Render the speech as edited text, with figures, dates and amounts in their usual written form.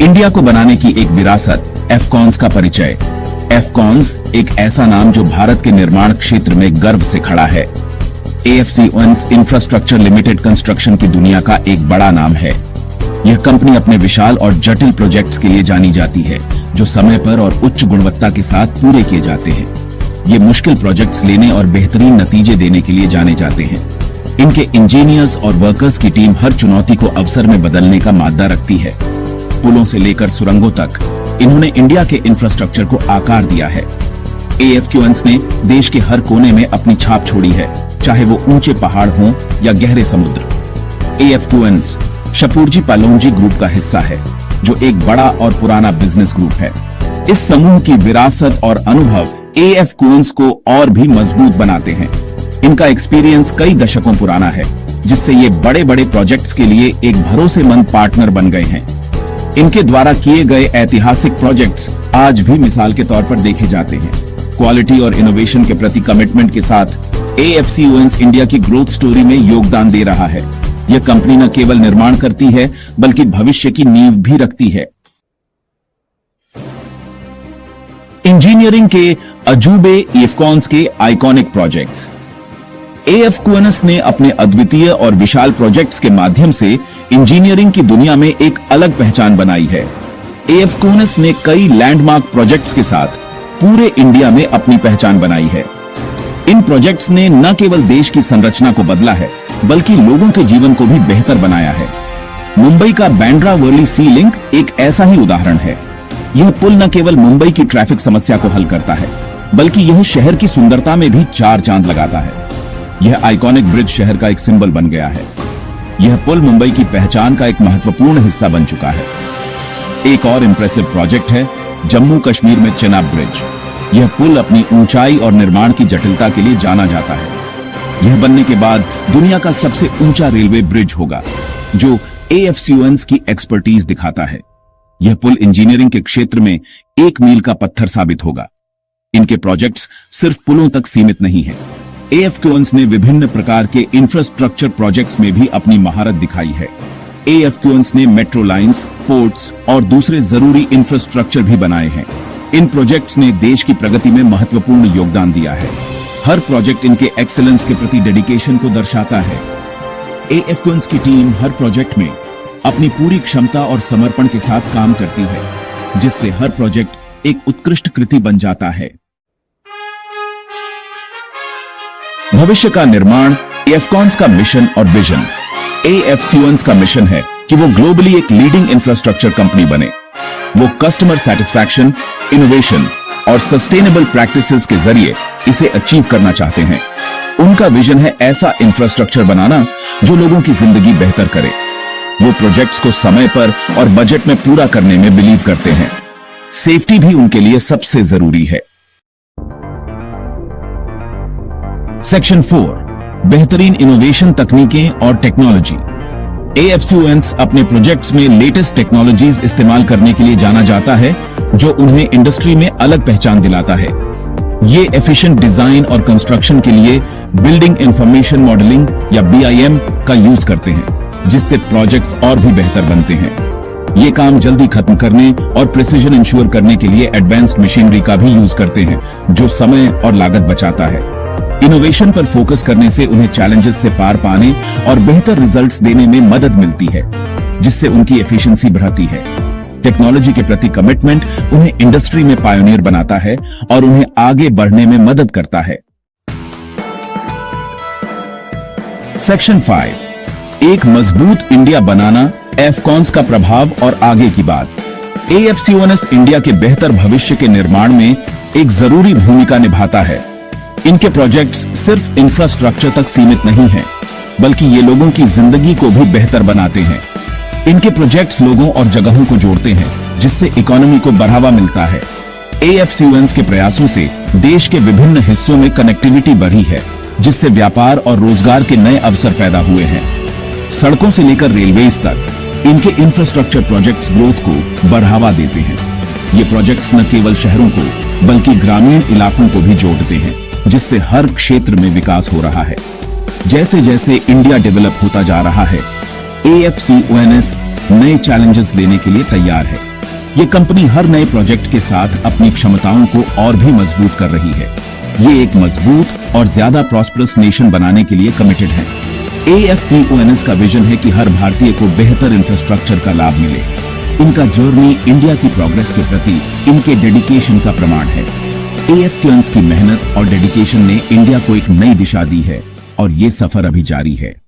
India को बनाने की एक विरासत, एफकॉन्स का परिचय। एफकॉन्स एक ऐसा नाम जो भारत के निर्माण क्षेत्र में गर्व से खड़ा है। एएफसी-ओन्स इंफ्रास्ट्रक्चर लिमिटेड कंस्ट्रक्शन की दुनिया का एक बड़ा नाम है। यह कंपनी अपने विशाल और जटिल प्रोजेक्ट्स के लिए जानी जाती है, जो समय पर और उच्च गुणवत्ता के साथ पूरे किए जाते हैं। ये मुश्किल प्रोजेक्ट्स लेने और बेहतरीन नतीजे देने के लिए जाने जाते हैं। इनके इंजीनियर्स और वर्कर्स की टीम हर चुनौती को अवसर में बदलने का मादा रखती है। पुलों से लेकर सुरंगों तक इन्होंने इंडिया के इंफ्रास्ट्रक्चर को आकार दिया है। एएफसी-ओन्स ने देश के हर कोने में अपनी छाप छोड़ी है, चाहे वो ऊंचे पहाड़ हों या गहरे समुद्र। एएफसी-ओन्स शापूरजी पालोनजी ग्रुप का हिस्सा है, जो एक बड़ा और पुराना बिजनेस ग्रुप है। इस समूह की विरासत और अनुभव एएफसी-ओन्स को और भी मजबूत बनाते हैं। इनका एक्सपीरियंस कई दशकों पुराना है, जिससे ये बड़े बड़े प्रोजेक्ट्स के लिए एक भरोसेमंद पार्टनर बन गए हैं। इनके द्वारा किए गए ऐतिहासिक प्रोजेक्ट्स आज भी मिसाल के तौर पर देखे जाते हैं। क्वालिटी और इनोवेशन के प्रति कमिटमेंट के साथ एएफसी-ओन्स इंडिया की ग्रोथ स्टोरी में योगदान दे रहा है। यह कंपनी न केवल निर्माण करती है, बल्कि भविष्य की नींव भी रखती है। इंजीनियरिंग के अजूबे एफकॉन्स के आइकॉनिक प्रोजेक्ट्स। एएफसी-ओन्स ने अपने अद्वितीय और विशाल प्रोजेक्ट्स के माध्यम से इंजीनियरिंग की दुनिया में एक अलग पहचान बनाई है। एएफसी-ओन्स ने कई लैंडमार्क प्रोजेक्ट्स के साथ पूरे इंडिया में अपनी पहचान बनाई है। इन प्रोजेक्ट्स ने न केवल देश की संरचना को बदला है, बल्कि लोगों के जीवन को भी बेहतर बनाया है। मुंबई का बांद्रा वर्ली सी लिंक एक ऐसा ही उदाहरण है। यह पुल न केवल मुंबई की ट्रैफिक समस्या को हल करता है, बल्कि यह शहर की सुंदरता में भी चार चांद लगाता है। यह आइकॉनिक ब्रिज शहर का एक सिंबल बन गया है। यह पुल मुंबई की पहचान का एक महत्वपूर्ण हिस्सा बन चुका है। एक और इंप्रेसिव प्रोजेक्ट है जम्मू कश्मीर में चेनाब ब्रिज। यह पुल अपनी ऊंचाई और निर्माण की जटिलता के लिए जाना जाता है। यह बनने के बाद दुनिया का सबसे ऊंचा रेलवे ब्रिज होगा, जो एएफसी-ओन्स की एक्सपर्टीज दिखाता है। यह पुल इंजीनियरिंग के क्षेत्र में एक मील का पत्थर साबित होगा। इनके प्रोजेक्ट्स सिर्फ पुलों तक सीमित नहीं है। एएफसी-ओन्स ने विभिन्न प्रकार के इंफ्रास्ट्रक्चर प्रोजेक्ट्स में भी अपनी महारत दिखाई है। एएफसी-ओन्स ने मेट्रो लाइंस, पोर्ट्स और दूसरे जरूरी इंफ्रास्ट्रक्चर भी बनाए हैं। इन प्रोजेक्ट्स ने देश की प्रगति में महत्वपूर्ण योगदान दिया है। हर प्रोजेक्ट इनके एक्सीलेंस के प्रति डेडिकेशन को दर्शाता है। एएफसी-ओन्स की टीम हर प्रोजेक्ट में अपनी पूरी क्षमता और समर्पण के साथ काम करती है, जिससे हर प्रोजेक्ट एक उत्कृष्ट कृति बन जाता है। भविष्य का निर्माण एफकॉन्स का मिशन और विजन। एएफसी-ओन्स का मिशन है कि वो ग्लोबली एक लीडिंग इंफ्रास्ट्रक्चर कंपनी बने। वो कस्टमर सेटिस्फैक्शन, इनोवेशन और सस्टेनेबल प्रैक्टिसेस के जरिए इसे अचीव करना चाहते हैं। उनका विजन है ऐसा इंफ्रास्ट्रक्चर बनाना जो लोगों की जिंदगी बेहतर करे। वो प्रोजेक्ट्स को समय पर और बजट में पूरा करने में बिलीव करते हैं। सेफ्टी भी उनके लिए सबसे जरूरी है। सेक्शन 4, बेहतरीन इनोवेशन तकनीकें और टेक्नोलॉजी। एएफसी-ओन्स अपने प्रोजेक्ट्स में लेटेस्ट टेक्नोलॉजीज इस्तेमाल करने के लिए जाना जाता है, जो उन्हें इंडस्ट्री में अलग पहचान दिलाता है। ये एफिशिएंट डिजाइन और कंस्ट्रक्शन के लिए बिल्डिंग इंफॉर्मेशन मॉडलिंग या BIM का यूज करते हैं, जिससे प्रोजेक्ट्स और भी बेहतर बनते हैं। ये काम जल्दी खत्म करने और प्रिसीजन इंश्योर करने के लिए एडवांस्ड मशीनरी का भी यूज करते हैं, जो समय और लागत बचाता है। इनोवेशन पर फोकस करने से उन्हें चैलेंजेस से पार पाने और बेहतर रिजल्ट्स देने में मदद मिलती है, जिससे उनकी एफिशिएंसी बढ़ती है। टेक्नोलॉजी के प्रति कमिटमेंट उन्हें इंडस्ट्री में पायोनियर बनाता है और उन्हें आगे बढ़ने में मदद करता है। सेक्शन 5, एक मजबूत इंडिया बनाना, एफकॉन्स का प्रभाव और आगे की बात। एएफसी-ओन्स इंडिया के बेहतर भविष्य के निर्माण में एक जरूरी भूमिका निभाता है। इनके प्रोजेक्ट्स सिर्फ इंफ्रास्ट्रक्चर तक सीमित नहीं हैं, बल्कि ये लोगों की जिंदगी को भी बेहतर बनाते हैं। इनके प्रोजेक्ट्स लोगों और जगहों को जोड़ते हैं, जिससे इकोनॉमी को बढ़ावा मिलता है। एएफसी-ओन्स के प्रयासों से देश के विभिन्न हिस्सों में कनेक्टिविटी बढ़ी है, जिससे व्यापार और रोजगार के नए अवसर पैदा हुए हैं। सड़कों से लेकर रेलवेज तक इनके इंफ्रास्ट्रक्चर प्रोजेक्ट्स ग्रोथ को बढ़ावा देते हैं। ये प्रोजेक्ट्स न केवल शहरों को, बल्कि ग्रामीण इलाकों को भी जोड़ते हैं, जिससे हर क्षेत्र में विकास हो रहा है। जैसे जैसे इंडिया डेवलप होता जा रहा है, एएफसी-ओन्स नए चैलेंजेस लेने के लिए तैयार है। ये कंपनी हर नए प्रोजेक्ट के साथ अपनी क्षमताओं को और भी मजबूत कर रही है। ये एक मजबूत और ज्यादा प्रॉस्परस नेशन बनाने के लिए कमिटेड है। AFQONS का विजन है कि हर भारतीय को बेहतर इंफ्रास्ट्रक्चर का लाभ मिले। इनका जर्नी इंडिया की प्रोग्रेस के प्रति इनके डेडिकेशन का प्रमाण है। AFQONS की मेहनत और डेडिकेशन ने इंडिया को एक नई दिशा दी है और ये सफर अभी जारी है।